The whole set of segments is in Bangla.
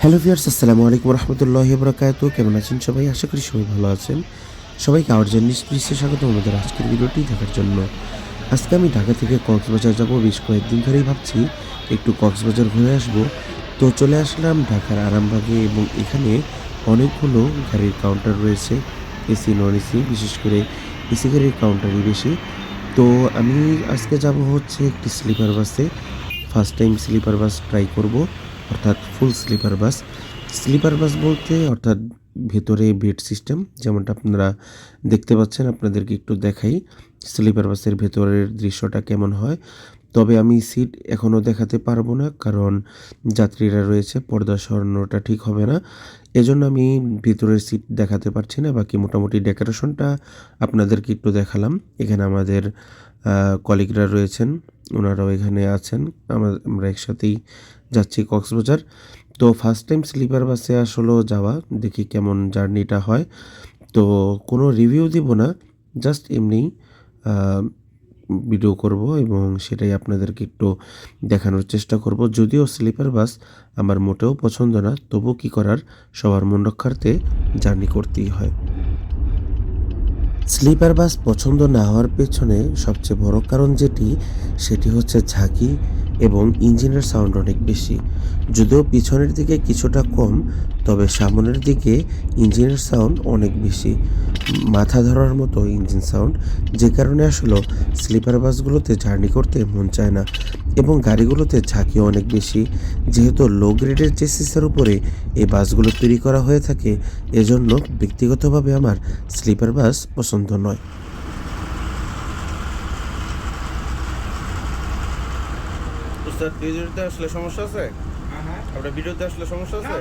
হ্যালো ভিউয়ার্স, আসসালামু আলাইকুম রহমতুল্লাহি ওয়া বারাকাতুহু। কেমন আছেন সবাই? আশা করি সবাই ভালো আছেন। সবাইকে আমার জার্নি স্পেসে স্বাগতম আমাদের আজকের ভিডিওটি দেখার জন্য। আজকে আমি ঢাকা থেকে কক্সবাজার যাব। বেশ কয়েকদিন ধরেই ভাবছি একটু কক্সবাজার ঘুরে আসব। তো চলে আসলাম ঢাকার আরামবাগে এবং এখানে অনেকগুলো গাড়ির কাউন্টার রয়েছে, এসি নন এসি, বিশেষ করে এসি গাড়ির কাউন্টারই বেশি। তো আমি আজকে যাব হচ্ছে একটি স্লিপার বাসে। First time sleeper bus try করব, অর্থাৎ ফুল স্লিপার বাস। স্লিপার বাস বলতে অর্থাৎ ভেতরে বেড সিস্টেম, যেমনটা আপনারা দেখতে পাচ্ছেন। আপনাদেরকে একটু দেখাই স্লিপার বাসের ভেতরের দৃশ্যটা কেমন হয়। তবে আমি সিট এখনও দেখাতে পারবো না, কারণ যাত্রীরা রয়েছে, পর্দা সরানোটা ঠিক হবে না। এজন্য আমি ভিতরের সিট দেখাতে পারছি না। বাকি মোটামুটি ডেকোরেশনটা আপনাদেরকে একটু দেখালাম। এখানে আমাদের কলিগরা রয়েছেন, ওনারাও এখানে আছেন। আমরা একসাথেই যাচ্ছি কক্সবাজার। তো ফার্স্ট টাইম স্লিপার বাসে আসলেও যাওয়া, দেখি কেমন জার্নিটা হয়। তো কোনো রিভিউ দিব না, জাস্ট এমনি ভিডিও করব এবং সেটাই আপনাদেরকে একটু দেখানোর চেষ্টা করব। যদিও স্লিপার বাস আমার মোটেও পছন্দ না, তবু কি করার, সবার মন রক্ষার্থে জার্নি করতেই হয়। স্লিপার বাস পছন্দ না হওয়ার পেছনে সবচেয়ে বড় কারণ সেটি হচ্ছে ঝাঁকি এবং ইঞ্জিনের সাউন্ড অনেক বেশি। যদিও পিছনের দিকে কিছুটা কম, তবে সামনের দিকে ইঞ্জিনের সাউন্ড অনেক বেশি, মাথা ধরার মতো ইঞ্জিন সাউন্ড। যে কারণে আসলে স্লিপার বাসগুলোতে জার্নি করতে মন চায় না এবং গাড়িগুলোতে ঝাঁকিও অনেক বেশি। যেহেতু লো গ্রেডের চেসিসের উপরে এই বাসগুলো তৈরি করা হয়ে থাকে, এজন্য ব্যক্তিগতভাবে আমার স্লিপার বাস পছন্দ নয়। উস্তাদ ভিডিওতে আসলে সমস্যা আছে? আপনার ভিডিওতে আসলে সমস্যা আছে?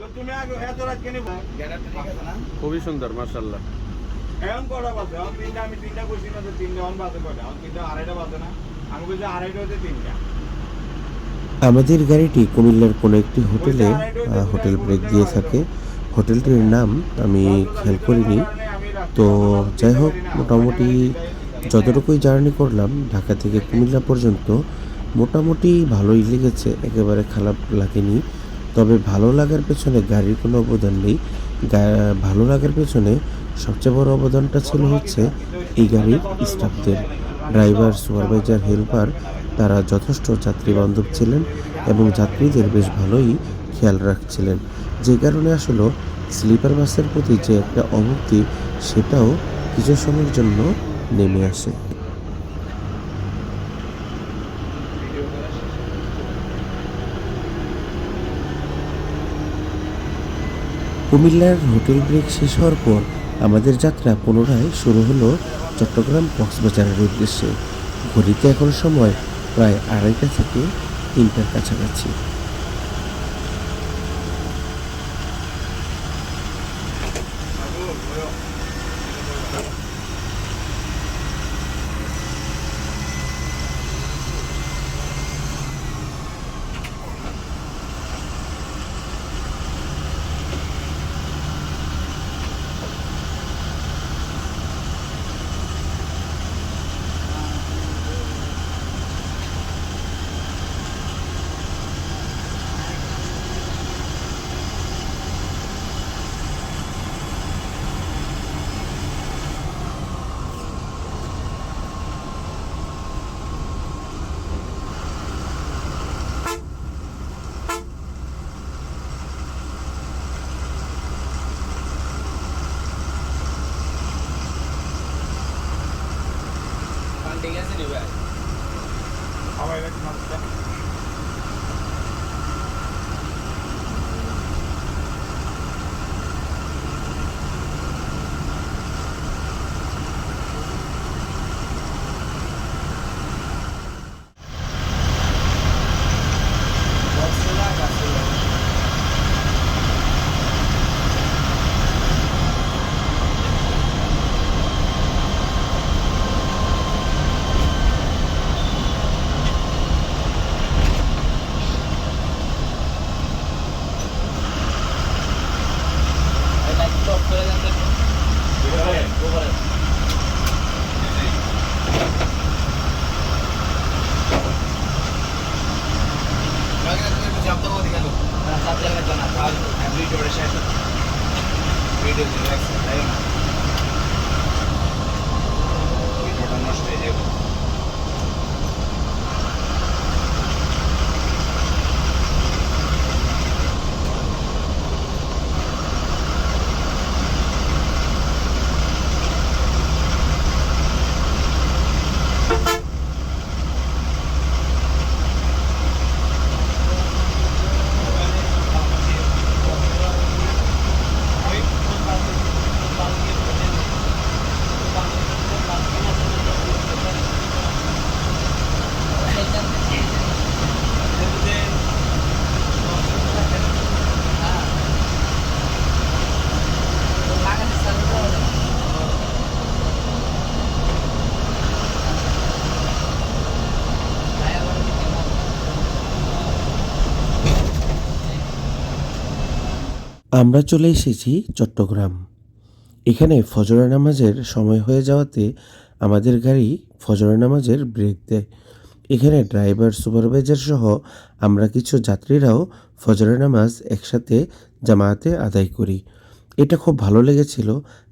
তো তুমি আগে এত রাত কেন গ্যারান্টি ঠিক আছে না? খুবই সুন্দর, মাশাআল্লাহ। এখন কটা বাজে? এখন তিনটা, আমি তিনটা কইছি না যে তিনটা, এখন বাজে কয়টা? এখন তিনটা আড়াইটা বাজে না? আমি কইছি আড়াইটা হতে তিনটা। আমাদের গাড়িটি কুমিল্লার কোনো একটি হোটেলে হোটেল ব্রেক দিয়ে থাকে। হোটেলটির নাম আমি খেয়াল করিনি। তো যাই হোক, মোটামুটি যতটুকুই জার্নি করলাম ঢাকা থেকে কুমিল্লা পর্যন্ত, মোটামুটি ভালোই লেগেছে, একেবারে খারাপ লাগেনি। তবে ভালো লাগার পেছনে গাড়ির কোনো অবদান নেই। ভালো লাগার পেছনে সবচেয়ে বড় অবদানটা ছিল হচ্ছে এই গাড়ির স্টাফদের। ড্রাইভার, সুপারভাইজার, হেল্পার, তারা যথেষ্ট যাত্রীবান্ধব ছিলেন এবং যাত্রীদের বেশ ভালোই খেয়াল রাখছিলেন। যে কারণে আসলে স্লিপার বাসের প্রতি যে একটা অভক্তি, সেটাও কিছু সময়ের জন্য নেমে আসে। কুমিল্লার হোটেল ব্রেক শেষ হওয়ার পর আমাদের যাত্রা পুনরায় শুরু হলো চট্টগ্রাম কক্সবাজারের উদ্দেশ্যে। ঘড়িতে এখন সময় প্রায় 2:30 থেকে 3টার কাছাকাছি। না তাহলে ভিডিওটা শেষ ভিডিও দিলে তাই না ভিডিওটা নষ্ট হয়ে যাবে আমরা চলে এসেছি চট্টগ্রাম। এখানে ফজরের নামাজের সময় হয়ে যাওয়াতে আমাদের গাড়ি ফজরের নামাজের ব্রেক দেয়। এখানে ড্রাইভার, সুপারভাইজার সহ আমরা কিছু যাত্রীরাও ফজরের নামাজ একসাথে জামায়াতে আদায় করি। এটা খুব ভালো লেগেছিল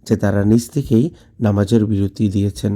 যে তারা নিজ থেকেই নামাজের বিরতি দিয়েছেন।